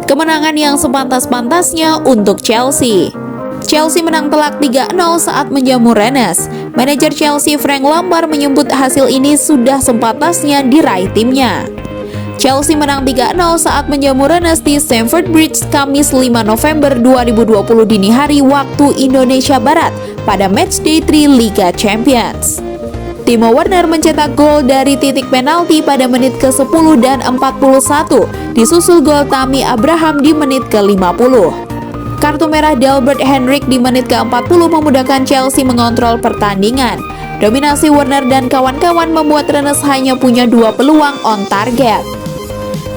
Kemenangan yang sepantas-pantasnya untuk Chelsea. Chelsea menang telak 3-0 saat menjamu Rennes. Manajer Chelsea Frank Lampard menyebut hasil ini sudah sepantasnya diraih timnya. Chelsea menang 3-0 saat menjamu Rennes di Stamford Bridge Kamis 5 November 2020 dini hari waktu Indonesia Barat pada matchday 3 Liga Champions. Timo Werner mencetak gol dari titik penalti pada menit ke-10 dan 41, disusul gol Tammy Abraham di menit ke-50. Kartu merah Delbert Henrik di menit ke-40 memudahkan Chelsea mengontrol pertandingan. Dominasi Werner dan kawan-kawan membuat Rennes hanya punya 2 peluang on target.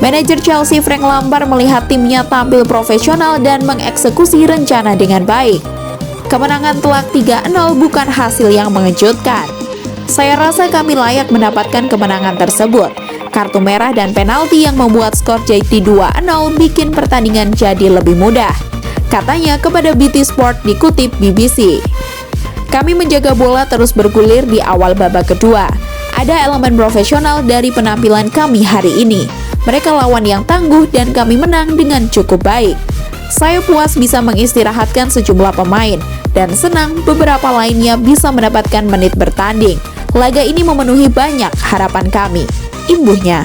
Manajer Chelsea Frank Lampard melihat timnya tampil profesional dan mengeksekusi rencana dengan baik. Kemenangan telak 3-0 bukan hasil yang mengejutkan. Saya rasa kami layak mendapatkan kemenangan tersebut. Kartu merah dan penalti yang membuat skor jadi 2-0 bikin pertandingan jadi lebih mudah, katanya kepada BT Sport dikutip BBC. Kami menjaga bola terus bergulir di awal babak kedua. Ada elemen profesional dari penampilan kami hari ini. Mereka lawan yang tangguh dan kami menang dengan cukup baik. Saya puas bisa mengistirahatkan sejumlah pemain dan senang beberapa lainnya bisa mendapatkan menit bertanding. Laga ini memenuhi banyak harapan kami, imbuhnya.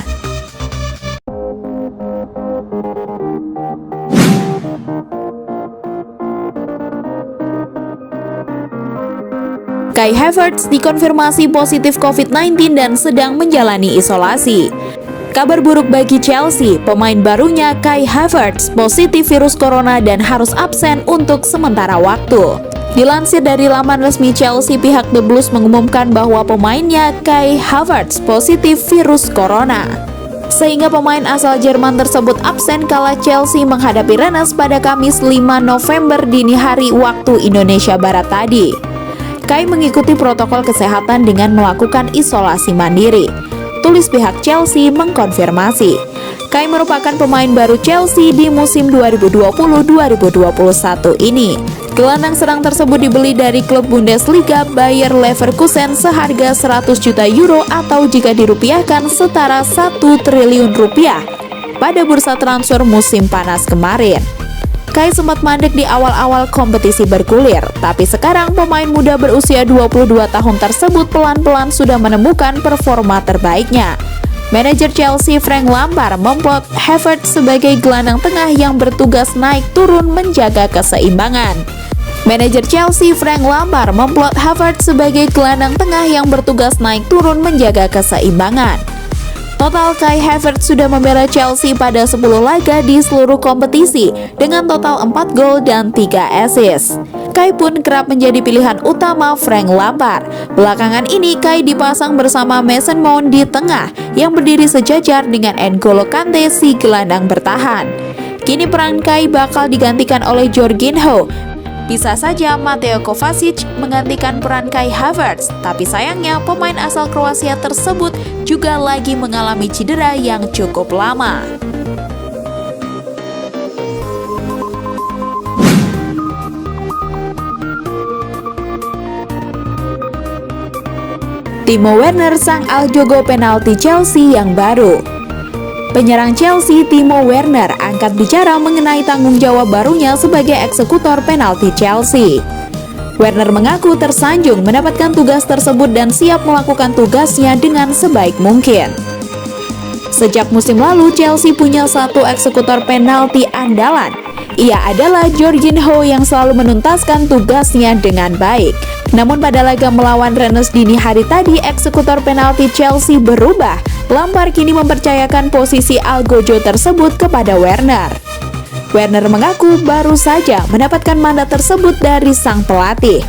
Kai Havertz dikonfirmasi positif COVID-19 dan sedang menjalani isolasi. Kabar buruk bagi Chelsea, pemain barunya Kai Havertz positif virus corona dan harus absen untuk sementara waktu. Dilansir dari laman resmi Chelsea, pihak The Blues mengumumkan bahwa pemainnya Kai Havertz positif virus corona. Sehingga pemain asal Jerman tersebut absen kala Chelsea menghadapi Rennes pada Kamis 5 November dini hari waktu Indonesia Barat tadi. Kai mengikuti protokol kesehatan dengan melakukan isolasi mandiri. Tulis pihak Chelsea mengkonfirmasi. Kai merupakan pemain baru Chelsea di musim 2020-2021 ini. Gelandang serang tersebut dibeli dari klub Bundesliga Bayer Leverkusen seharga 100 juta euro atau jika dirupiahkan setara 1 triliun rupiah pada bursa transfer musim panas kemarin. Kai sempat mandek di awal-awal kompetisi bergulir, tapi sekarang pemain muda berusia 22 tahun tersebut pelan-pelan sudah menemukan performa terbaiknya. Manajer Chelsea Frank Lampard memplot Havertz sebagai gelandang tengah yang bertugas naik turun menjaga keseimbangan. Manajer Chelsea Frank Lampard memplot Havertz sebagai gelandang tengah yang bertugas naik turun menjaga keseimbangan. Total Kai Havertz sudah membela Chelsea pada 10 laga di seluruh kompetisi dengan total 4 gol dan 3 assist. Kai pun kerap menjadi pilihan utama Frank Lampard. Belakangan ini Kai dipasang bersama Mason Mount di tengah yang berdiri sejajar dengan N'Golo Kante si gelandang bertahan. Kini peran Kai bakal digantikan oleh Jorginho. Bisa saja Mateo Kovacic menggantikan peran Kai Havertz, tapi sayangnya pemain asal Kroasia tersebut juga lagi mengalami cedera yang cukup lama. Timo Werner sang aljogo penalti Chelsea yang baru. Penyerang Chelsea Timo Werner angkat bicara mengenai tanggung jawab barunya sebagai eksekutor penalti Chelsea. Werner mengaku tersanjung mendapatkan tugas tersebut dan siap melakukan tugasnya dengan sebaik mungkin. Sejak musim lalu, Chelsea punya satu eksekutor penalti andalan. Ia adalah Jorginho yang selalu menuntaskan tugasnya dengan baik. Namun pada laga melawan Rennes dini hari tadi, eksekutor penalti Chelsea berubah. Lampard kini mempercayakan posisi algojo tersebut kepada Werner. Werner mengaku baru saja mendapatkan mandat tersebut dari sang pelatih.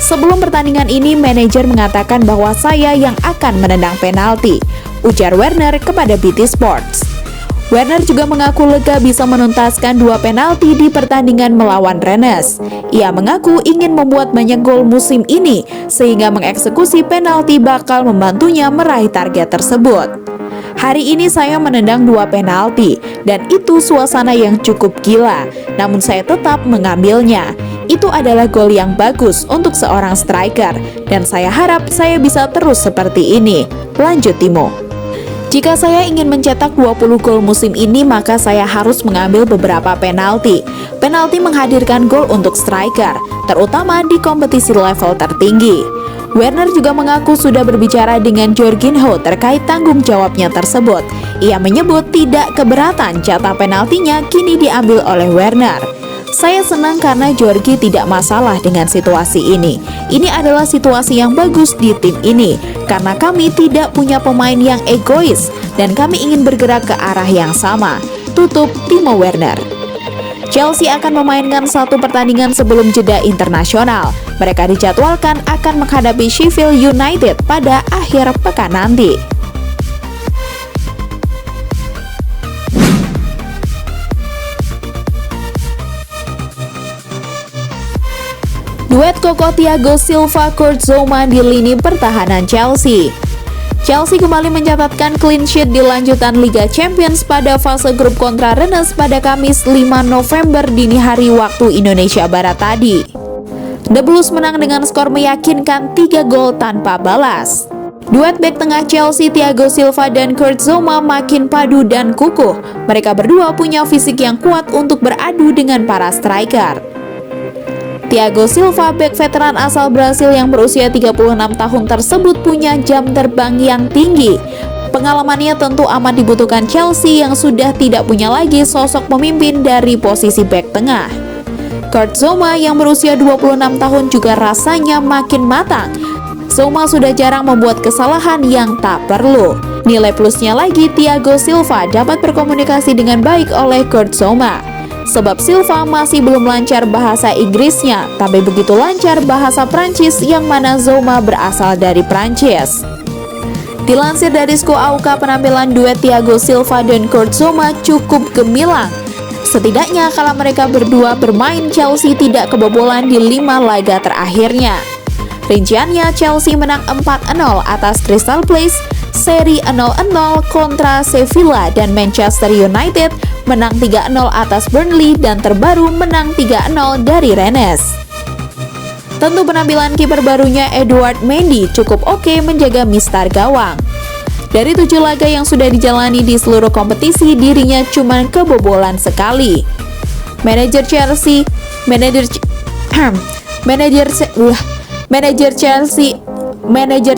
Sebelum pertandingan ini, manajer mengatakan bahwa saya yang akan menendang penalti, ujar Werner kepada BT Sports. Werner juga mengaku lega bisa menuntaskan 2 penalti di pertandingan melawan Rennes. Ia mengaku ingin membuat banyak gol musim ini, sehingga mengeksekusi penalti bakal membantunya meraih target tersebut. Hari ini saya menendang 2 penalti, dan itu suasana yang cukup gila, namun saya tetap mengambilnya. Itu adalah gol yang bagus untuk seorang striker, dan saya harap saya bisa terus seperti ini, lanjut Timo. Jika saya ingin mencetak 20 gol musim ini, maka saya harus mengambil beberapa penalti. Penalti menghadirkan gol untuk striker, terutama di kompetisi level tertinggi. Werner juga mengaku sudah berbicara dengan Jorginho terkait tanggung jawabnya tersebut. Ia menyebut tidak keberatan jatah penaltinya kini diambil oleh Werner. Saya senang karena Jorgi tidak masalah dengan situasi ini. Ini adalah situasi yang bagus di tim ini, karena kami tidak punya pemain yang egois, dan kami ingin bergerak ke arah yang sama. Tutup Timo Werner. Chelsea akan memainkan satu pertandingan sebelum jeda internasional. Mereka dijadwalkan akan menghadapi Sheffield United pada akhir pekan nanti. Duet kokoh Thiago Silva Kurt Zouma di lini pertahanan Chelsea. Chelsea kembali mencatatkan clean sheet di lanjutan Liga Champions pada fase grup kontra Rennes pada Kamis 5 November dini hari waktu Indonesia Barat tadi. The Blues menang dengan skor meyakinkan 3 gol tanpa balas. Duet bek tengah Chelsea Thiago Silva dan Kurt Zouma makin padu dan kukuh. Mereka berdua punya fisik yang kuat untuk beradu dengan para striker. Thiago Silva, bek veteran asal Brasil yang berusia 36 tahun tersebut punya jam terbang yang tinggi. Pengalamannya tentu amat dibutuhkan Chelsea yang sudah tidak punya lagi sosok pemimpin dari posisi bek tengah. Kurt Zouma yang berusia 26 tahun juga rasanya makin matang. Zouma sudah jarang membuat kesalahan yang tak perlu. Nilai plusnya lagi, Thiago Silva dapat berkomunikasi dengan baik oleh Kurt Zouma. Sebab Silva masih belum lancar bahasa Inggrisnya, tapi begitu lancar bahasa Prancis yang mana Zouma berasal dari Prancis. Dilansir dari SCOAUK, penampilan duet Thiago Silva dan Kurt Zouma cukup gemilang. Setidaknya kala mereka berdua bermain, Chelsea tidak kebobolan di 5 laga terakhirnya. Rinciannya, Chelsea menang 4-0 atas Crystal Palace, seri 0-0 kontra Sevilla, dan Manchester United menang 3-0 atas Burnley, dan terbaru menang 3-0 dari Rennes. Tentu penampilan kiper barunya Edouard Mendy cukup oke menjaga mistar gawang. Dari 7 laga yang sudah dijalani di seluruh kompetisi, dirinya cuma kebobolan sekali. Manajer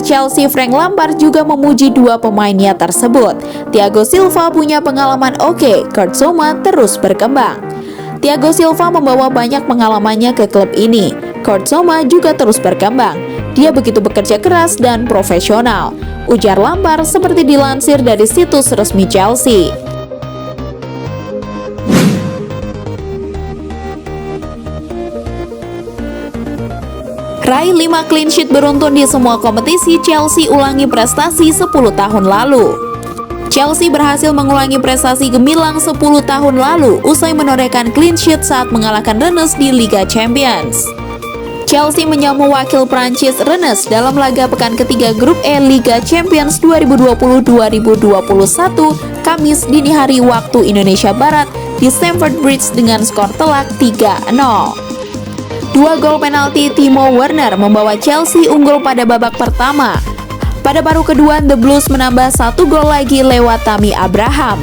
Chelsea Frank Lampard juga memuji dua pemainnya tersebut. Thiago Silva punya pengalaman oke, Kurt Zouma terus berkembang. Thiago Silva membawa banyak pengalamannya ke klub ini. Kurt Zouma juga terus berkembang. Dia begitu bekerja keras dan profesional, ujar Lampard seperti dilansir dari situs resmi Chelsea. Raih 5 clean sheet beruntun di semua kompetisi, Chelsea ulangi prestasi 10 tahun lalu. Chelsea berhasil mengulangi prestasi gemilang 10 tahun lalu usai menorehkan clean sheet saat mengalahkan Rennes di Liga Champions. Chelsea menjamu wakil Prancis Rennes dalam laga pekan ketiga grup E Liga Champions 2020-2021 Kamis dini hari waktu Indonesia Barat di Stamford Bridge dengan skor telak 3-0. 2 gol penalti Timo Werner membawa Chelsea unggul pada babak pertama. Pada paruh kedua, The Blues menambah 1 gol lagi lewat Tammy Abraham.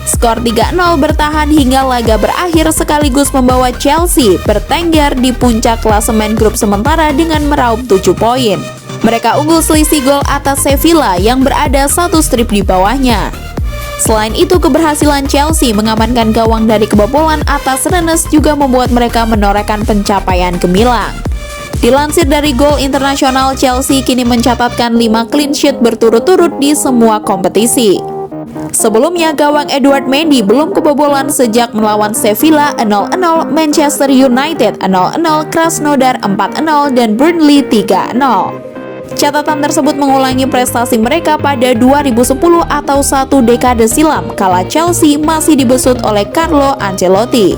Skor 3-0 bertahan hingga laga berakhir sekaligus membawa Chelsea bertengger di puncak klasemen grup sementara dengan meraup 7 poin. Mereka unggul selisih gol atas Sevilla yang berada 1 strip di bawahnya. Selain itu, keberhasilan Chelsea mengamankan gawang dari kebobolan atas Rennes juga membuat mereka menorehkan pencapaian gemilang. Dilansir dari Goal Internasional, Chelsea kini mencatatkan 5 clean sheet berturut-turut di semua kompetisi. Sebelumnya, gawang Edouard Mendy belum kebobolan sejak melawan Sevilla 0-0, Manchester United 0-0, Krasnodar 4-0, dan Burnley 3-0. Catatan tersebut mengulangi prestasi mereka pada 2010 atau 1 dekade silam kala Chelsea masih dibesut oleh Carlo Ancelotti.